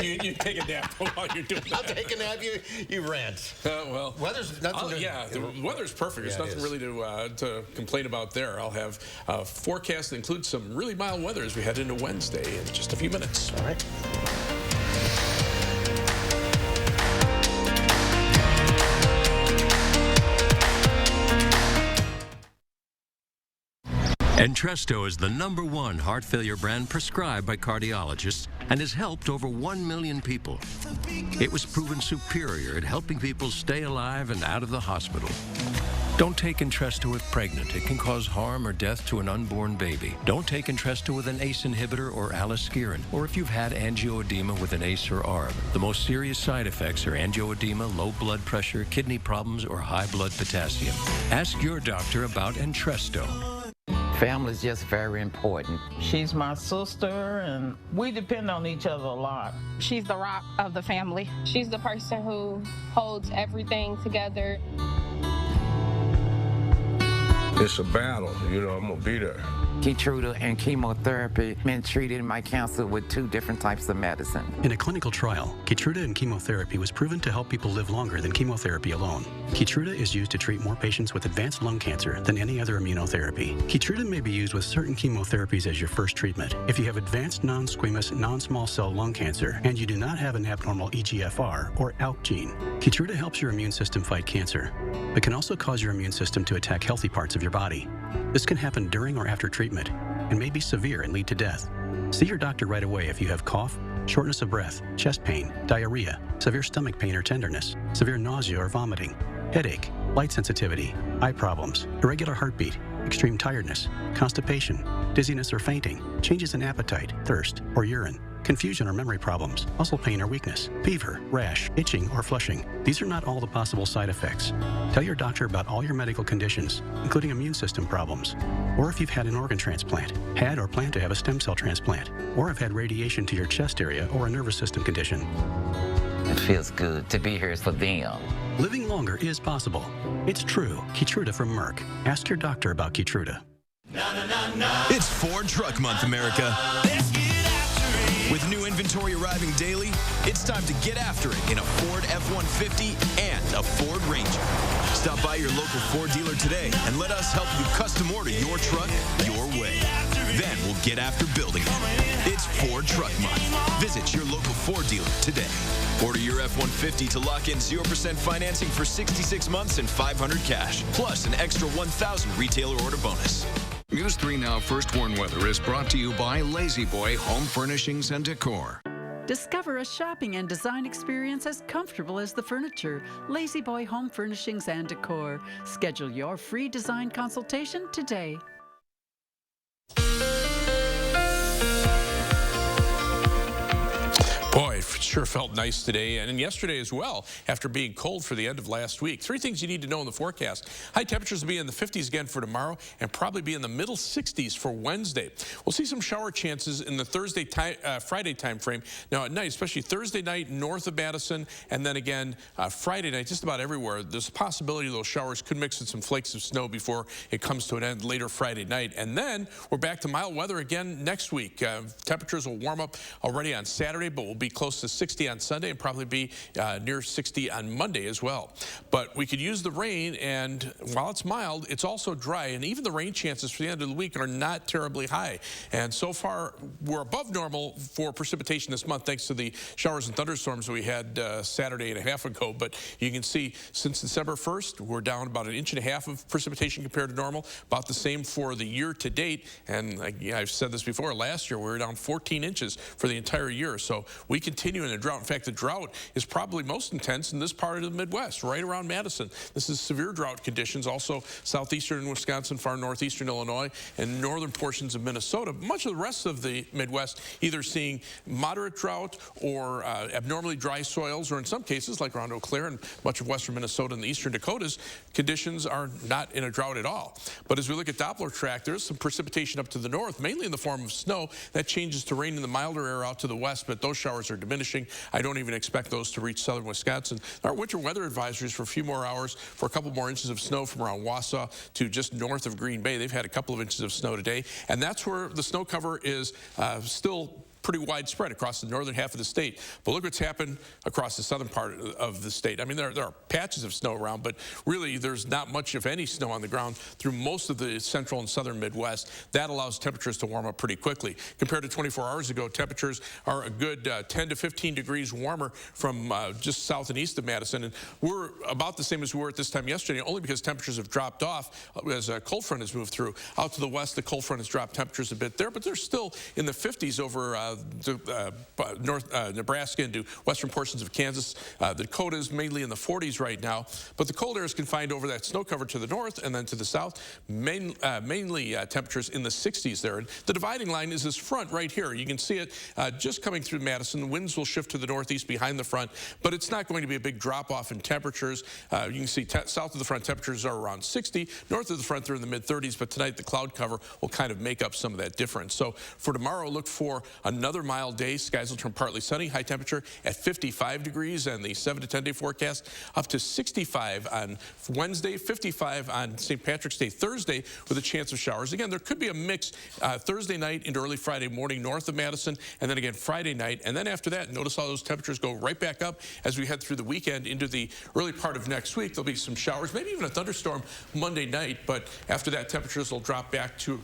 you take a nap while you're doing that. I'll take a nap. You rant. Well, weather's nothing. Yeah, the weather's perfect. There's nothing really to complain about there. I'll have a forecast that includes some really mild weather as we head into Wednesday in just a few minutes. All right. Entresto is the #1 heart failure brand prescribed by cardiologists and has helped over 1 million people. It was proven superior at helping people stay alive and out of the hospital. Don't take Entresto if pregnant. It can cause harm or death to an unborn baby. Don't take Entresto with an ACE inhibitor or aliskiren, or if you've had angioedema with an ACE or ARB. The most serious side effects are angioedema, low blood pressure, kidney problems, or high blood potassium. Ask your doctor about Entresto. Family is just very important. She's my sister, and we depend on each other a lot. She's the rock of the family. She's the person who holds everything together. It's a battle, you know, I'm gonna be there. Keytruda and chemotherapy been treating my cancer with 2 different types of medicine. In a clinical trial, Keytruda and chemotherapy was proven to help people live longer than chemotherapy alone. Keytruda is used to treat more patients with advanced lung cancer than any other immunotherapy. Keytruda may be used with certain chemotherapies as your first treatment. If you have advanced non-squamous, non-small cell lung cancer and you do not have an abnormal EGFR or ALK gene, Keytruda helps your immune system fight cancer, but can also cause your immune system to attack healthy parts of your body. This can happen during or after treatment and may be severe and lead to death. See your doctor right away if you have cough, shortness of breath, chest pain, diarrhea, severe stomach pain or tenderness, severe nausea or vomiting, headache, light sensitivity, eye problems, irregular heartbeat, extreme tiredness, constipation, dizziness or fainting, changes in appetite, thirst, or urine, confusion or memory problems, muscle pain or weakness, fever, rash, itching, or flushing. These are not all the possible side effects. Tell your doctor about all your medical conditions, including immune system problems, or if you've had an organ transplant, had or plan to have a stem cell transplant, or have had radiation to your chest area or a nervous system condition. It feels good to be here for them. Living longer is possible. It's true. Keytruda from Merck. Ask your doctor about Keytruda. It's Ford Truck Month, America. With new inventory arriving daily, it's time to get after it in a Ford F-150 and a Ford Ranger. Stop by your local Ford dealer today and let us help you custom order your truck your way. Then we'll get after building it. It's Ford Truck Month. Visit your local Ford dealer today. Order your F-150 to lock in 0% financing for 66 months and $500 cash, plus an extra $1,000 retailer order bonus. News 3 Now First Warn Weather is brought to you by Lazy Boy Home Furnishings and Decor. Discover a shopping and design experience as comfortable as the furniture. Lazy Boy Home Furnishings and Decor. Schedule your free design consultation today. Boy, it sure felt nice today and yesterday as well after being cold for the end of last week. 3 things you need to know in the forecast. High temperatures will be in the 50s again for tomorrow and probably be in the middle 60s for Wednesday. We'll see some shower chances in the Friday time frame. Now at night, especially Thursday night north of Madison, and then again Friday night just about everywhere. There's a possibility those showers could mix in some flakes of snow before it comes to an end later Friday night. And then we're back to mild weather again next week. Temperatures will warm up already on Saturday, but we'll be close to 60 on Sunday and probably be near 60 on Monday as well. But we could use the rain, and while it's mild, it's also dry, and even the rain chances for the end of the week are not terribly high. And so far, we're above normal for precipitation this month thanks to the showers and thunderstorms that we had Saturday and a half ago. But you can see since December 1st, we're down about 1.5 inches of precipitation compared to normal, about the same for the year to date. And I've said this before, last year we were down 14 inches for the entire year. So we continue in a drought. In fact, the drought is probably most intense in this part of the Midwest, right around Madison. This is severe drought conditions. Also, southeastern Wisconsin, far northeastern Illinois, and northern portions of Minnesota. Much of the rest of the Midwest either seeing moderate drought or abnormally dry soils, or in some cases, like around Eau Claire and much of western Minnesota and the eastern Dakotas, conditions are not in a drought at all. But as we look at Doppler track, there's some precipitation up to the north, mainly in the form of snow. That changes to rain in the milder air out to the west, but those showers are diminishing. I don't even expect those to reach southern Wisconsin. Our winter weather advisories for a few more hours for a couple more inches of snow from around Wausau to just north of Green Bay. They've had a couple of inches of snow today, and that's where the snow cover is still pretty widespread across the northern half of the state. But look what's happened across the southern part of the state. I mean, there are patches of snow around, but really there's not much, if any, snow on the ground through most of the central and southern Midwest. That allows temperatures to warm up pretty quickly. Compared to 24 hours ago, temperatures are a good 10 to 15 degrees warmer from just south and east of Madison. And we're about the same as we were at this time yesterday, only because temperatures have dropped off as a cold front has moved through. Out to the west, the cold front has dropped temperatures a bit there, but they're still in the 50s over north Nebraska into western portions of Kansas. The Dakotas mainly in the 40s right now, but the cold air is confined over that snow cover to the north and then to the south. Mainly temperatures in the 60s there. And the dividing line is this front right here. You can see it just coming through Madison. The winds will shift to the northeast behind the front, but it's not going to be a big drop off in temperatures. You can see south of the front temperatures are around 60. North of the front they're in the mid-30s, but tonight the cloud cover will kind of make up some of that difference. So for tomorrow, look for another mild day. Skies will turn partly sunny. High temperature at 55 degrees, and the 7 to 10 day forecast up to 65 on Wednesday, 55 on St. Patrick's Day Thursday with a chance of showers. Again, there could be a mix Thursday night into early Friday morning north of Madison, and then again Friday night. And then after that, notice all those temperatures go right back up as we head through the weekend into the early part of next week. There'll be some showers, maybe even a thunderstorm Monday night, but after that, temperatures will drop back to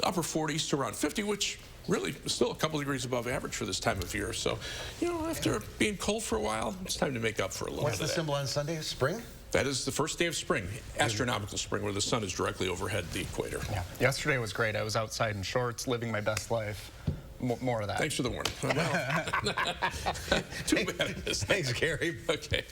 upper 40s to around 50, which really is still a couple degrees above average for this time of year. So, you know, after being cold for a while, it's time to make up for a little bit of that. What's the symbol on Sunday? Spring? That is the first day of spring, astronomical spring, where the sun is directly overhead the equator. Yeah. Yesterday was great. I was outside in shorts, living my best life. More of that. Thanks for the warning. Too bad it is. Thanks, Gary. Okay.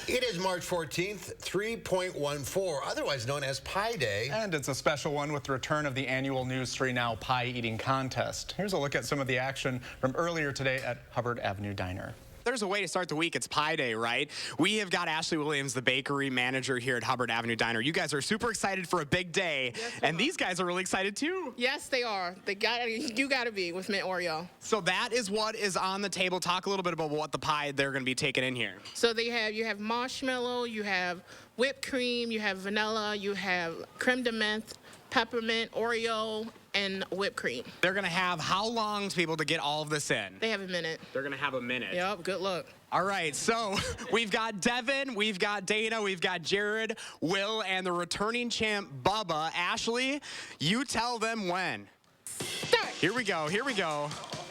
It is March 14th, 3.14, otherwise known as Pie Day. And it's a special one with the return of the annual News 3 Now pie eating contest. Here's a look at some of the action from earlier today at Hubbard Avenue Diner. There's a way to start the week. It's Pie Day, right? We have got Ashley Williams, the bakery manager here at Hubbard Avenue Diner. You guys are super excited for a big day, and these guys are really excited too. Yes, they are. You gotta be with mint Oreo. So that is what is on the table. Talk a little bit about what the pie they're going to be taking in here. So you have marshmallow, you have whipped cream, you have vanilla, you have creme de menthe, peppermint, Oreo, and whipped cream. They're going to have how long to be able to get all of this in? They have a minute. They're going to have a minute. Yep, good luck. All right, so we've got Devin, we've got Dana, we've got Jared, Will, and the returning champ, Bubba. Ashley, you tell them when. Start. Here we go, here we go.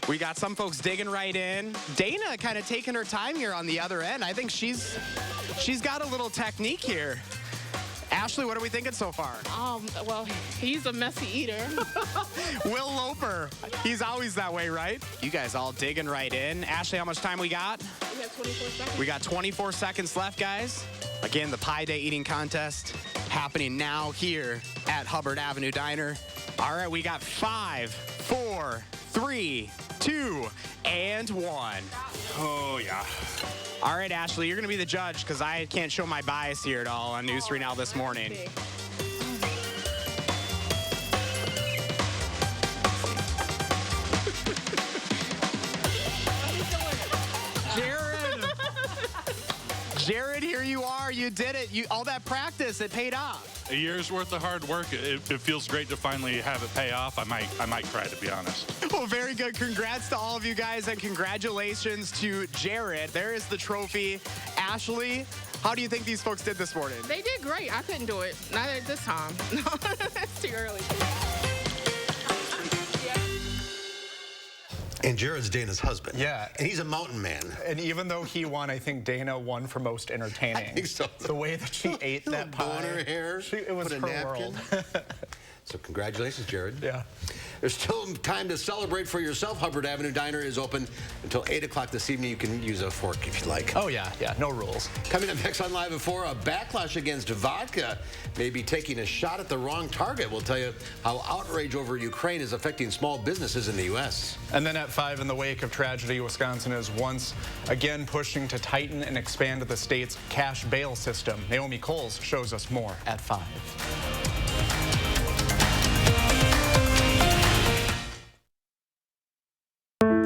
We got some folks digging right in. Dana kind of taking her time here on the other end. I think she's got a little technique here. Ashley, what are we thinking so far? Well, he's a messy eater. Will Loper, he's always that way, right? You guys all digging right in. Ashley, how much time we got? We got 24 seconds. We got 24 seconds left, guys. Again, the Pie Day eating contest happening now here at Hubbard Avenue Diner. All right, we got 5, 4, 3, 2, and 1. Oh, yeah. All right, Ashley, you're going to be the judge because I can't show my bias here at all on News 3 Now this morning. Jared, here you are. You did it. All that practice, it paid off. A year's worth of hard work. It feels great to finally have it pay off. I might cry, to be honest. Well, very good. Congrats to all of you guys, and congratulations to Jared. There is the trophy. Ashley, how do you think these folks did this morning? They did great. I couldn't do it. Not at this time. It's too early. And Jared's Dana's husband. Yeah. And he's a mountain man. And even though he won, I think Dana won for most entertaining. I think so. The way that she ate that pie. Blowing her hair, It was put a her napkin. world. So congratulations, Jared. Yeah. There's still time to celebrate for yourself. Hubbard Avenue Diner is open until 8 o'clock this evening. You can use a fork if you like. Oh, yeah. No rules. Coming up next on Live at 4, a backlash against vodka may be taking a shot at the wrong target. We'll tell you how outrage over Ukraine is affecting small businesses in the U.S. And then at 5, in the wake of tragedy, Wisconsin is once again pushing to tighten and expand the state's cash bail system. Naomi Coles shows us more at 5.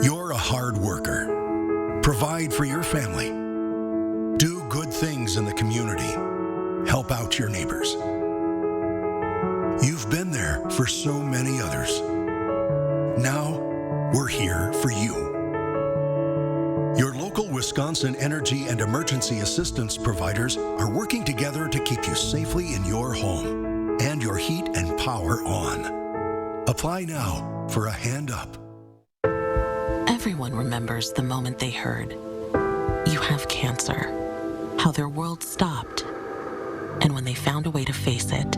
You're a hard worker. Provide for your family. Do good things in the community. Help out your neighbors. You've been there for so many others. Now, we're here for you. Your local Wisconsin energy and emergency assistance providers are working together to keep you safely in your home and your heat and power on. Apply now for a hand up. Everyone remembers the moment they heard, "You have cancer," how their world stopped, and when they found a way to face it.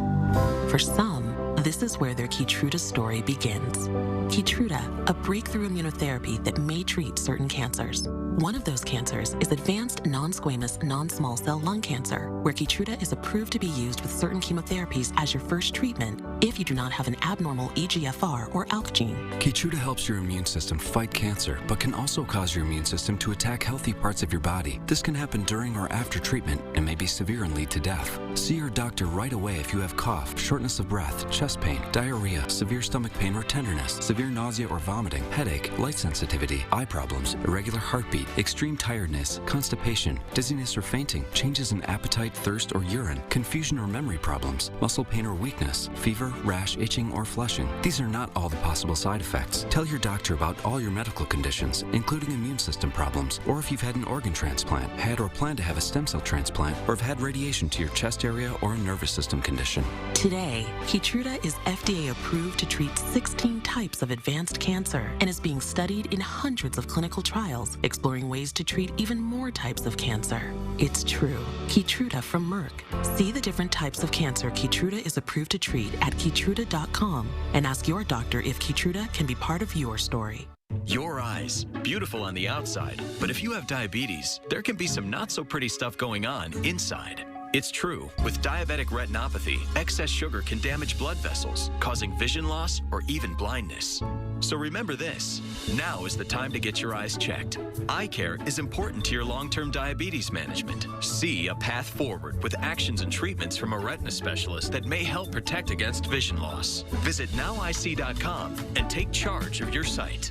For some, This is where their Keytruda story begins. Keytruda, a breakthrough immunotherapy that may treat certain cancers. One of those cancers is advanced non-squamous non-small cell lung cancer, where Keytruda is approved to be used with certain chemotherapies as your first treatment if you do not have an abnormal EGFR or ALK gene. Keytruda helps your immune system fight cancer, but can also cause your immune system to attack healthy parts of your body. This can happen during or after treatment and may be severe and lead to death. See your doctor right away if you have cough, shortness of breath, chest pain, diarrhea, severe stomach pain or tenderness, severe nausea or vomiting, headache, light sensitivity, eye problems, irregular heartbeat, extreme tiredness, constipation, dizziness or fainting, changes in appetite, thirst or urine, confusion or memory problems, muscle pain or weakness, fever, rash, itching or flushing. These are not all the possible side effects. Tell your doctor about all your medical conditions, including immune system problems, or if you've had an organ transplant, had or plan to have a stem cell transplant, or have had radiation to your chest area or a nervous system condition. Today, Keytruda is FDA approved to treat 16 types of advanced cancer and is being studied in hundreds of clinical trials, exploring ways to treat even more types of cancer. It's true. Keytruda from Merck. See the different types of cancer Keytruda is approved to treat at Keytruda.com and ask your doctor if Keytruda can be part of your story. Your eyes, beautiful on the outside, but if you have diabetes, there can be some not so pretty stuff going on inside. It's true. With diabetic retinopathy, excess sugar can damage blood vessels, causing vision loss or even blindness. So remember this, now is the time to get your eyes checked. Eye care is important to your long-term diabetes management. See a path forward with actions and treatments from a retina specialist that may help protect against vision loss. Visit nowic.com and take charge of your sight.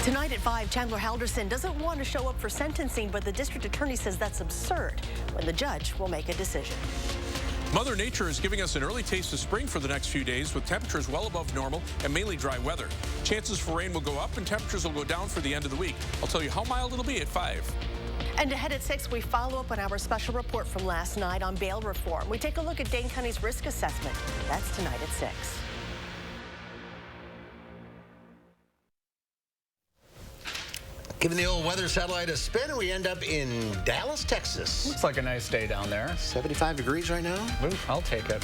Tonight at 5, Chandler Halderson doesn't want to show up for sentencing, but the district attorney says that's absurd when the judge will make a decision. Mother Nature is giving us an early taste of spring for the next few days with temperatures well above normal and mainly dry weather. Chances for rain will go up and temperatures will go down for the end of the week. I'll tell you how mild it'll be at 5. And ahead at 6, we follow up on our special report from last night on bail reform. We take a look at Dane County's risk assessment. That's tonight at 6. Giving the old weather satellite a spin, we end up in Dallas, Texas. Looks like a nice day down there. 75 degrees right now. Ooh, I'll take it.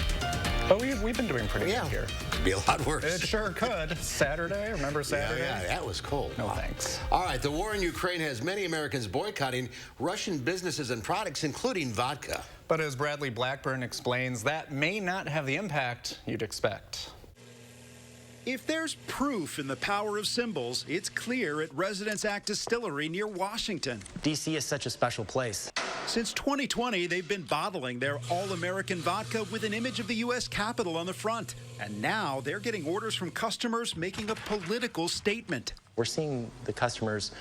But we've been doing pretty good here. Could be a lot worse. It sure could. Saturday, remember Saturday? Yeah, that was cold. No thanks. All right, the war in Ukraine has many Americans boycotting Russian businesses and products, including vodka. But as Bradley Blackburn explains, that may not have the impact you'd expect. If there's proof in the power of symbols, it's clear at Residence Act Distillery near Washington. D.C. is such a special place. Since 2020, they've been bottling their all-American vodka with an image of the U.S. Capitol on the front. And now they're getting orders from customers making a political statement. We're seeing the customers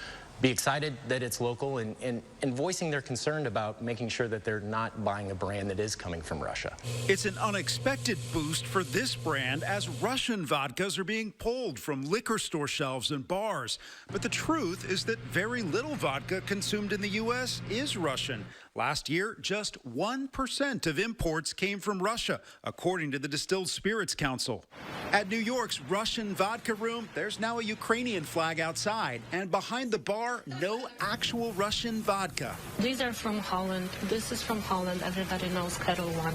be excited that it's local and voicing their concern about making sure that they're not buying a brand that is coming from Russia. It's an unexpected boost for this brand as Russian vodkas are being pulled from liquor store shelves and bars. But the truth is that very little vodka consumed in the U.S. is Russian. Last year, just 1% of imports came from Russia, according to the Distilled Spirits Council. At New York's Russian vodka room, there's now a Ukrainian flag outside, and behind the bar, no actual Russian vodka. These are from Holland. This is from Holland. Everybody knows Kettle One.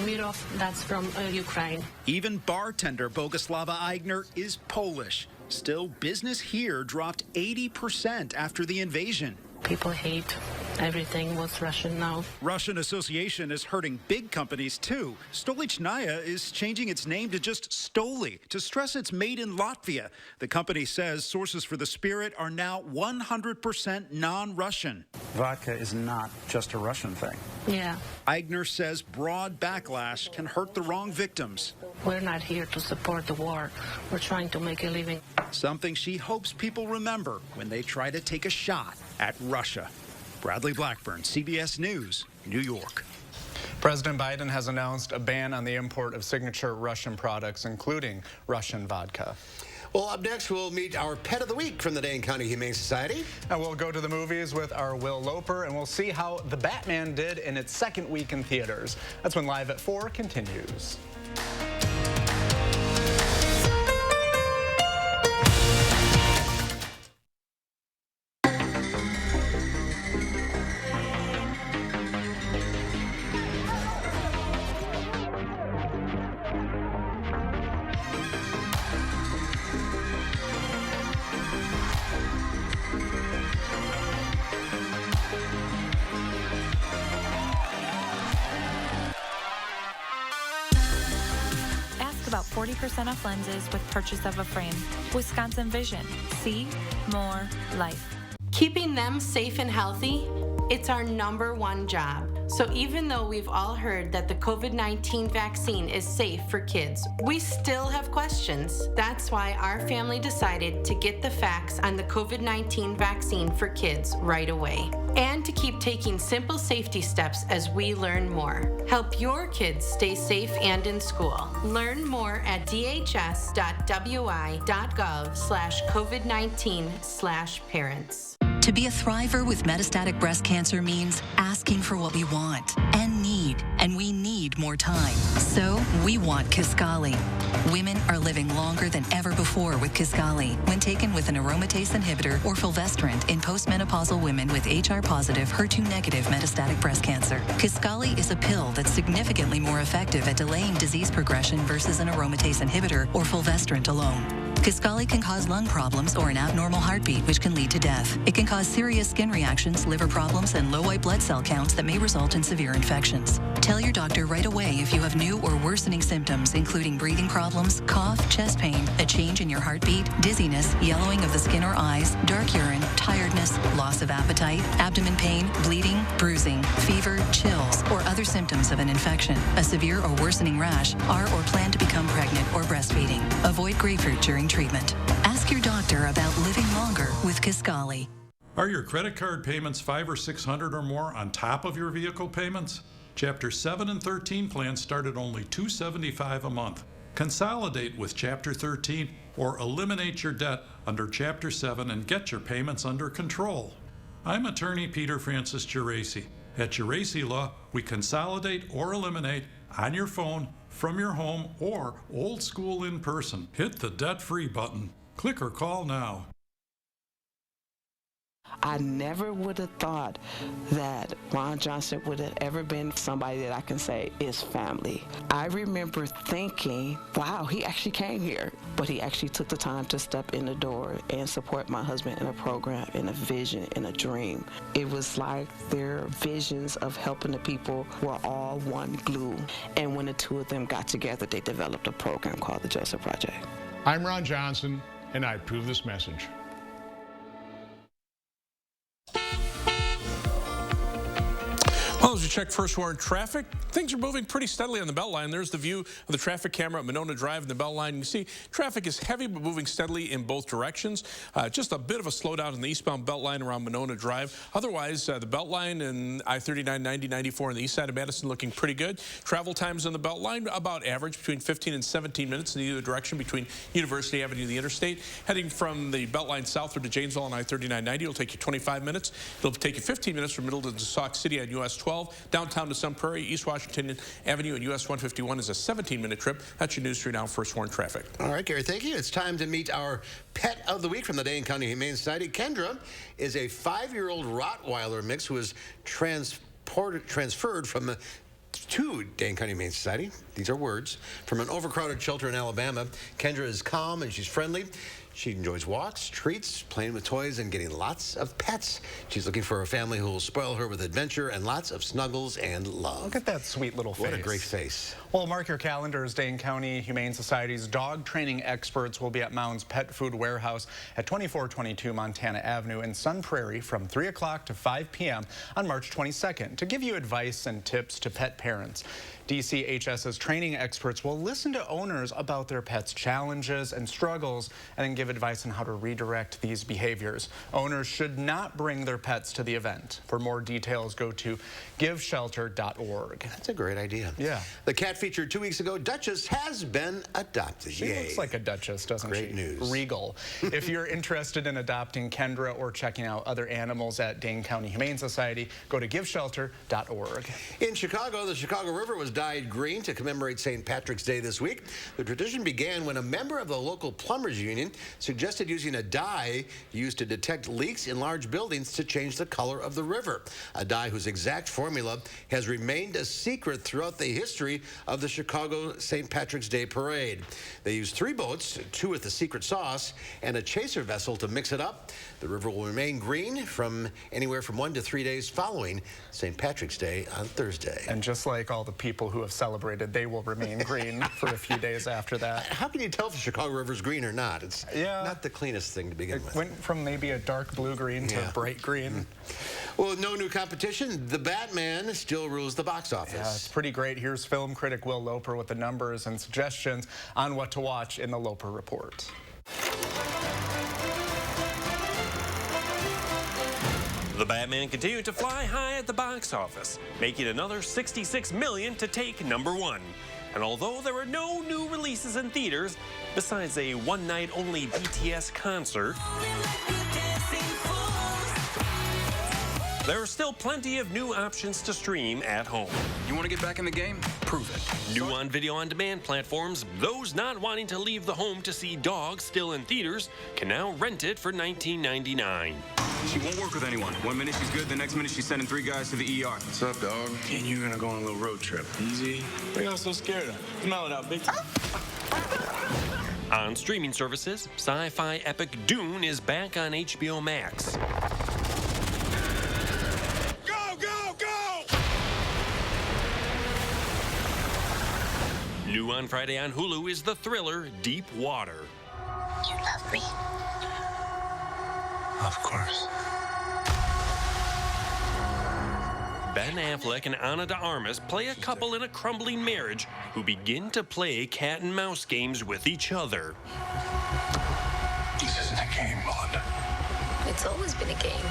Mirov, that's from Ukraine. Even bartender Boguslava Eigner is Polish. Still, business here dropped 80% after the invasion. People hate everything what's Russian now. Russian association is hurting big companies too. Stolichnaya is changing its name to just Stoli to stress it's made in Latvia. The company says sources for the spirit are now 100% non-Russian. Vodka is not just a Russian thing. Yeah. Eigner says broad backlash can hurt the wrong victims. We're not here to support the war. We're trying to make a living. Something she hopes people remember when they try to take a shot at Russia. Bradley Blackburn, CBS News, New York. President Biden has announced a ban on the import of signature Russian products, including Russian vodka. Well, up next, we'll meet our Pet of the Week from the Dane County Humane Society. And we'll go to the movies with our Will Loper, and we'll see how The Batman did in its second week in theaters. That's when Live at 4 continues. about 40% off lenses with purchase of a frame. Wisconsin Vision. See more life. Keeping them safe and healthy, it's our #1 job. So even though we've all heard that the COVID-19 vaccine is safe for kids, we still have questions. That's why our family decided to get the facts on the COVID-19 vaccine for kids right away. And to keep taking simple safety steps as we learn more. Help your kids stay safe and in school. Learn more at dhs.wi.gov/COVID-19/parents. To be a thriver with metastatic breast cancer means asking for what we want and need, and we need more time. So we want Kisqali. Women are living longer than ever before with Kisqali when taken with an aromatase inhibitor or fulvestrant in postmenopausal women with HR-positive, HER2-negative metastatic breast cancer. Kisqali is a pill that's significantly more effective at delaying disease progression versus an aromatase inhibitor or fulvestrant alone. Kisqali can cause lung problems or an abnormal heartbeat, which can lead to death. It can cause serious skin reactions, liver problems, and low white blood cell counts that may result in severe infections. Tell your doctor right away if you have new or worsening symptoms, including breathing problems, cough, chest pain, a change in your heartbeat, dizziness, yellowing of the skin or eyes, dark urine, tiredness, loss of appetite, abdomen pain, bleeding, bruising, fever, chills, or other symptoms of an infection, a severe or worsening rash, are or plan to become pregnant or breastfeeding. Avoid grapefruit during treatment. Ask your doctor about living longer with Kisqali. Are your credit card payments $500 or $600 or more on top of your vehicle payments? Chapter 7 and 13 plans start at only $275 a month. Consolidate with Chapter 13 or eliminate your debt under Chapter 7 and get your payments under control. I'm attorney Peter Francis Geraci. At Geraci Law, we consolidate or eliminate on your phone, from your home, or old school in person. Hit the debt-free button. Click or call now. I never would have thought that Ron Johnson would have ever been somebody that I can say is family. I remember thinking, wow, he actually came here, but he actually took the time to step in the door and support my husband in a program, in a vision, in a dream. It was like their visions of helping the people were all one glue. And when the two of them got together, they developed a program called the Joseph Project. I'm Ron Johnson, and I approve this message. Well, as we check first warrant traffic, things are moving pretty steadily on the Beltline. There's the view of the traffic camera at Monona Drive and the Beltline. You can see traffic is heavy but moving steadily in both directions. Just a bit of a slowdown in the eastbound Beltline around Monona Drive. Otherwise, the Beltline and I-39, 90, 94 on the east side of Madison looking pretty good. Travel times on the Beltline about average between 15 and 17 minutes in either direction between University Avenue and the interstate. Heading from the Beltline southward to Janesville on I-39, 90 will take you 25 minutes. It'll take you 15 minutes from Middle to Sauk City on US 12. Downtown to Sun Prairie, East Washington Avenue and US 151 is a 17-minute trip. That's your news 3 now, first warrant traffic. All right, Gary, thank you. It's time to meet our pet of the week from the Dane County Humane Society. Kendra is a 5-year-old Rottweiler mix who was transferred from to Dane County Humane Society. These are words. From an overcrowded shelter in Alabama. Kendra is calm and she's friendly. She enjoys walks, treats, playing with toys, and getting lots of pets. She's looking for a family who will spoil her with adventure and lots of snuggles and love. Look at that sweet little face. What a great face. Well, mark your calendars. Dane County Humane Society's dog training experts will be at Mound's Pet Food Warehouse at 2422 Montana Avenue in Sun Prairie from 3 o'clock to 5 p.m. on March 22nd to give you advice and tips to pet parents. DCHS's training experts will listen to owners about their pets' challenges and struggles and then give advice on how to redirect these behaviors. Owners should not bring their pets to the event. For more details, go to giveshelter.org. That's a great idea. Yeah. The cat featured 2 weeks ago, Duchess, has been adopted. She looks like a duchess, doesn't she? Great news. Regal. If you're interested in adopting Kendra or checking out other animals at Dane County Humane Society, go to giveshelter.org. In Chicago, the Chicago River was dyed green to commemorate St. Patrick's Day this week. The tradition began when a member of the local plumbers union suggested using a dye used to detect leaks in large buildings to change the color of the river. A dye whose exact formula has remained a secret throughout the history of the Chicago St. Patrick's Day Parade. They used 3 boats, 2 with the secret sauce, and a chaser vessel to mix it up. The river will remain green from anywhere from 1 to 3 days following St. Patrick's Day on Thursday. And just like all the people who have celebrated, they will remain green for a few days after that. How can you tell if the Chicago River's green or not? It's not the cleanest thing to begin with. It went from maybe a dark blue-green to bright green. Well, with no new competition, The Batman still rules the box office. Yeah, it's pretty great. Here's film critic Will Loper with the numbers and suggestions on what to watch in the Loper Report. The Batman continued to fly high at the box office, making another $66 million to take #1. And although there were no new releases in theaters, besides a one-night-only BTS concert, there are still plenty of new options to stream at home. You want to get back in the game? Prove it. New on video-on-demand platforms, those not wanting to leave the home to see Dogs still in theaters can now rent it for $19.99. She won't work with anyone. One minute she's good, the next minute she's sending 3 guys to the ER. What's up, dog? And you're gonna go on a little road trip. Easy. Why y'all so scared of? Smell it out, big time. On streaming services, sci-fi epic Dune is back on HBO Max. Go, go, go! New on Friday on Hulu is the thriller Deep Water. You love me? Of course. Ben Affleck and Ana de Armas play a couple in a crumbling marriage who begin to play cat and mouse games with each other. This isn't a game, Melinda. It's always been a game.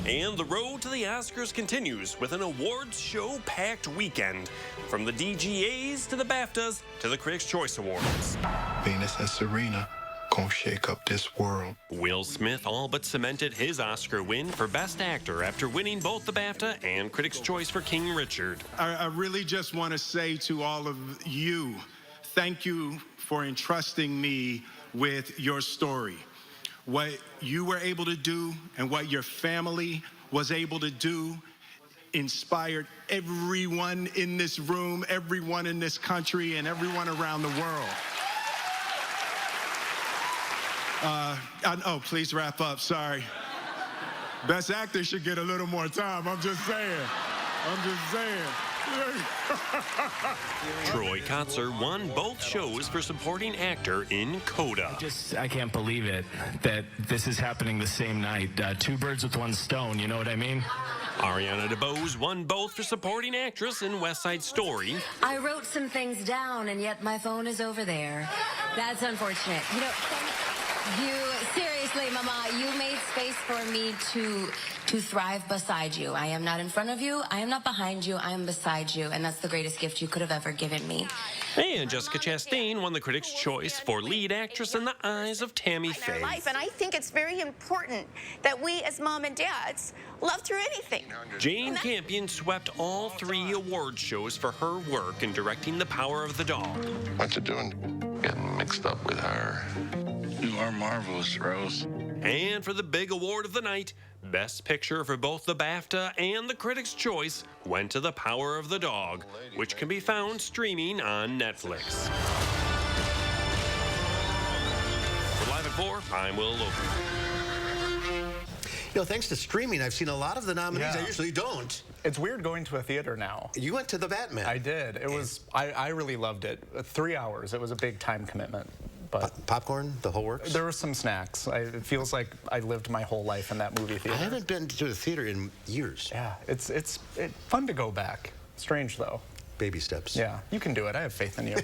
And the road to the Oscars continues with an awards show-packed weekend. From the DGAs to the BAFTAs to the Critics' Choice Awards. Venus and Serena gonna shake up this world. Will Smith all but cemented his Oscar win for Best Actor after winning both the BAFTA and Critics' Choice for King Richard. I really just want to say to all of you, thank you for entrusting me with your story. What you were able to do and what your family was able to do inspired everyone in this room, everyone in this country, and everyone around the world. Oh, please wrap up. Sorry. Best Actor should get a little more time. I'm just saying. Troy Kotsur won both shows for supporting actor in Coda. I can't believe it that this is happening the same night. 2 birds with 1 stone, you know what I mean? Ariana DeBose won both for supporting actress in West Side Story. I wrote some things down, and yet my phone is over there. That's unfortunate. You know, seriously, Mama, you made space for me to thrive beside you. I am not in front of you. I am not behind you. I am beside you, and that's the greatest gift you could have ever given me. And Jessica Chastain won the Critics' Choice for lead actress in The Eyes of Tammy Faye. And I think it's very important that we as mom and dads love through anything. Jane Campion swept all 3 award shows for her work in directing The Power of the Dog. What you doing? Getting mixed up with her. You are marvelous, Rose. And for the big award of the night, Best Picture for both the BAFTA and the Critics' Choice went to The Power of the Dog, which can be found streaming on Netflix. For Live at 4, I'm Will Loper. You know, thanks to streaming, I've seen a lot of the nominees. I usually don't. It's weird going to a theater now. You went to The Batman. I did. It was, I really loved it. 3 hours. It was a big time commitment. But popcorn, the whole works? There were some snacks. It feels like I lived my whole life in that movie theater. I haven't been to the theater in years. Yeah, it's fun to go back. Strange, though. Baby steps. Yeah, you can do it. I have faith in you.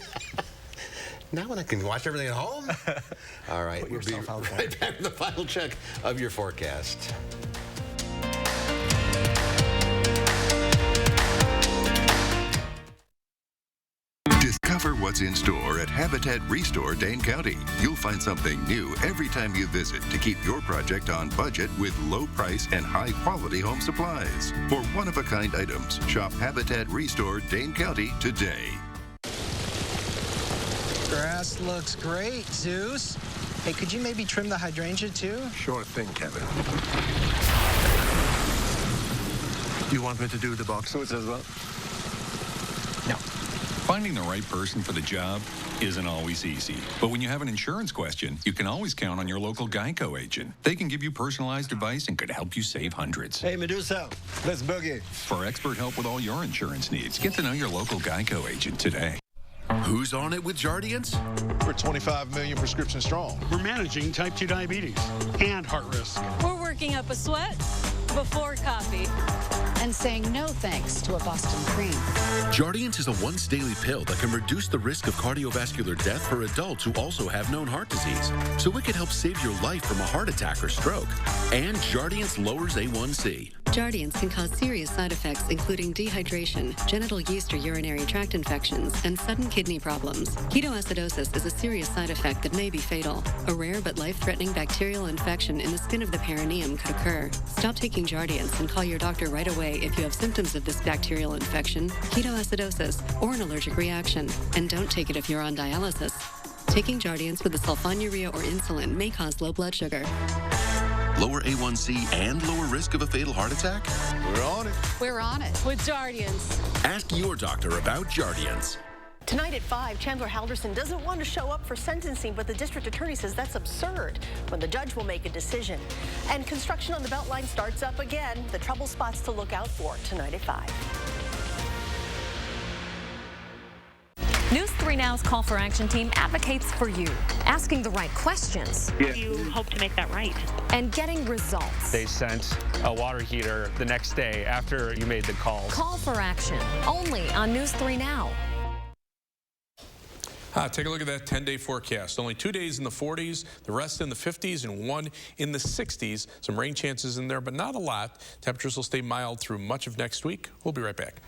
Now when I can watch everything at home? All right, we'll be right back with the final check of your forecast. Discover what's in store at Habitat Restore Dane County. You'll find something new every time you visit to keep your project on budget with low price and high quality home supplies. For one-of-a-kind items, shop Habitat Restore Dane County today. Grass looks great, Zeus. Hey, could you maybe trim the hydrangea too? Sure thing, Kevin. You want me to do the box suits as well? No. Finding the right person for the job isn't always easy. But when you have an insurance question, you can always count on your local Geico agent. They can give you personalized advice and could help you save hundreds. Hey, Medusa, let's boogie. For expert help with all your insurance needs, get to know your local Geico agent today. Who's on it with Jardiance? We're 25 million prescriptions strong. We're managing type 2 diabetes and heart risk. We're working up a sweat before coffee. And saying no thanks to a Boston cream. Jardiance is a once daily pill that can reduce the risk of cardiovascular death for adults who also have known heart disease. So it could help save your life from a heart attack or stroke. And Jardiance lowers A1C. Jardiance can cause serious side effects, including dehydration, genital yeast or urinary tract infections, and sudden kidney problems. Ketoacidosis is a serious side effect that may be fatal. A rare but life-threatening bacterial infection in the skin of the perineum could occur. Stop taking Jardiance and call your doctor right away if you have symptoms of this bacterial infection, ketoacidosis, or an allergic reaction. And don't take it if you're on dialysis. Taking Jardiance with a sulfonylurea or insulin may cause low blood sugar. Lower A1C and lower risk of a fatal heart attack? We're on it. We're on it. With Jardiance. Ask your doctor about Jardiance. Tonight at 5, Chandler Halderson doesn't want to show up for sentencing, but the district attorney says that's absurd when the judge will make a decision. And construction on the Beltline starts up again. The trouble spots to look out for tonight at 5. News 3 Now's Call for Action team advocates for you, asking the right questions. Yeah. You hope to make that right. And getting results. They sent a water heater the next day after you made the call. Call for Action, only on News 3 Now. Take a look at that 10-day forecast. Only 2 days in the 40s, the rest in the 50s, and 1 in the 60s. Some rain chances in there, but not a lot. Temperatures will stay mild through much of next week. We'll be right back.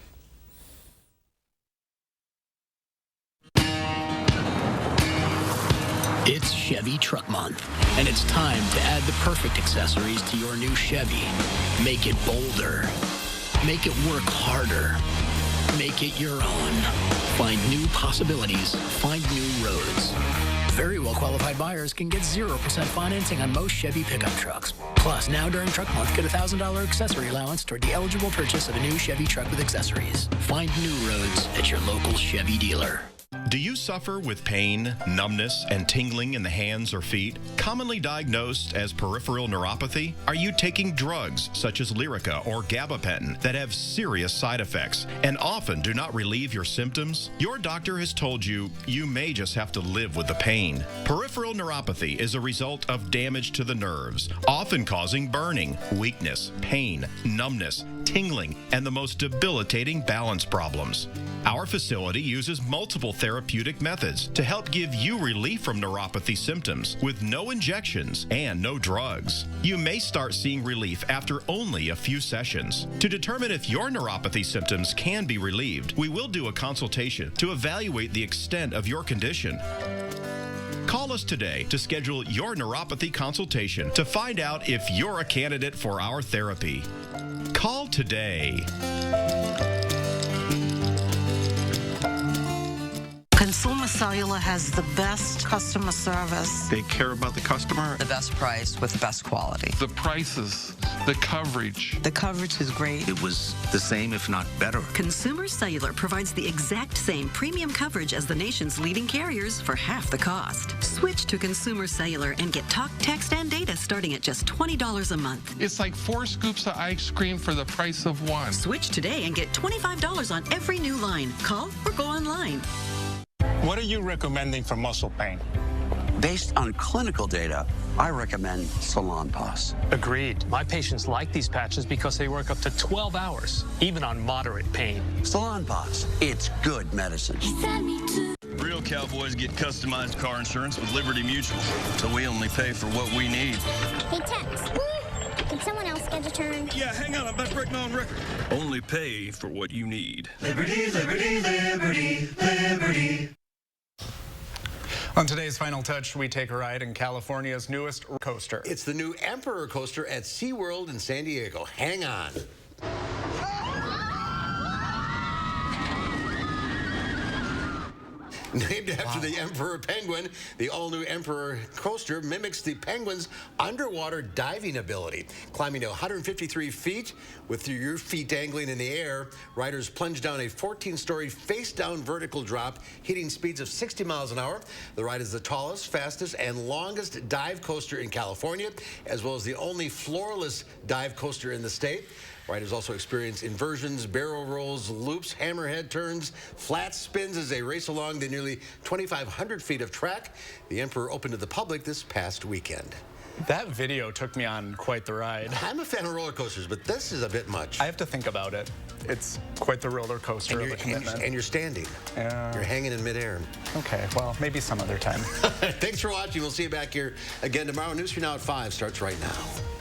It's Chevy Truck Month, and it's time to add the perfect accessories to your new Chevy. Make it bolder. Make it work harder. Make it your own. Find new possibilities. Find new roads. Very well-qualified buyers can get 0% financing on most Chevy pickup trucks. Plus, now during Truck Month, get a $1,000 accessory allowance toward the eligible purchase of a new Chevy truck with accessories. Find new roads at your local Chevy dealer. Do you suffer with pain, numbness, and tingling in the hands or feet? Commonly diagnosed as peripheral neuropathy? Are you taking drugs such as Lyrica or gabapentin that have serious side effects and often do not relieve your symptoms? Your doctor has told you you may just have to live with the pain. Peripheral neuropathy is a result of damage to the nerves, often causing burning, weakness, pain, numbness, tingling, and the most debilitating balance problems. Our facility uses multiple therapeutic methods to help give you relief from neuropathy symptoms with no injections and no drugs. You may start seeing relief after only a few sessions. To determine if your neuropathy symptoms can be relieved, we will do a consultation to evaluate the extent of your condition. Call us today to schedule your neuropathy consultation to find out if you're a candidate for our therapy. Call today. Consumer Cellular has the best customer service. They care about the customer. The best price with the best quality. The prices, the coverage. The coverage is great. It was the same, if not better. Consumer Cellular provides the exact same premium coverage as the nation's leading carriers for half the cost. Switch to Consumer Cellular and get talk, text, and data starting at just $20 a month. It's like 4 scoops of ice cream for the price of 1. Switch today and get $25 on every new line. Call or go online. What are you recommending for muscle pain? Based on clinical data, I recommend Salonpas. Agreed. My patients like these patches because they work up to 12 hours, even on moderate pain. Salonpas, it's good medicine. Real cowboys get customized car insurance with Liberty Mutual, so we only pay for what we need. Hey, Tex, can someone else get a turn? Yeah, hang on, I'm about to break my own record. Only pay for what you need. Liberty, liberty, liberty, liberty. On today's Final Touch, we take a ride in California's newest coaster. It's the new Emperor coaster at SeaWorld in San Diego. Hang on. Named after the Emperor Penguin, the all-new Emperor coaster mimics the penguin's underwater diving ability. Climbing to 153 feet with your feet dangling in the air, riders plunge down a 14-story face-down vertical drop, hitting speeds of 60 miles an hour. The ride is the tallest, fastest, and longest dive coaster in California, as well as the only floorless dive coaster in the state. Riders also experience inversions, barrel rolls, loops, hammerhead turns, flat spins as they race along the nearly 2,500 feet of track. The Emperor opened to the public this past weekend. That video took me on quite the ride. I'm a fan of roller coasters, but this is a bit much. I have to think about it. It's quite the roller coaster of a commitment. And you're standing. Yeah. You're hanging in midair. Okay, well, maybe some other time. Thanks for watching. We'll see you back here again tomorrow. News for Now at 5 starts right now.